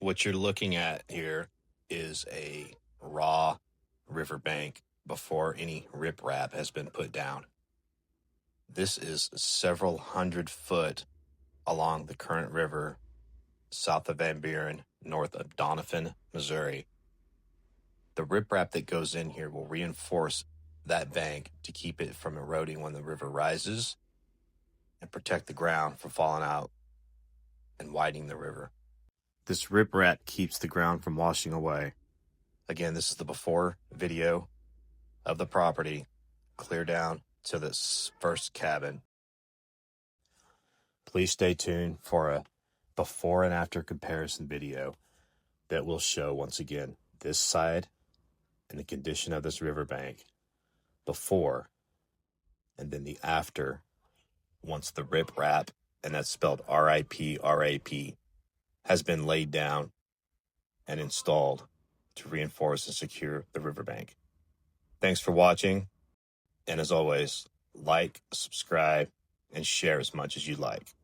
What you're looking at here is a raw riverbank before any riprap has been put down. This is several hundred foot along the current river south of Van Buren, north of Doniphan, Missouri. The riprap that goes in here will reinforce that bank to keep it from eroding when the river rises and protect the ground from falling out and widening the river. This riprap keeps the ground from washing away. Again, this is the before video of the property, clear down to this first cabin. Please stay tuned for a before and after comparison video that will show once again this side and the condition of this riverbank before, and then the after once the riprap, and that's spelled R-I-P, has been laid down and installed to reinforce and secure the riverbank. Thanks for watching, and as always, like, subscribe, and share as much as you like.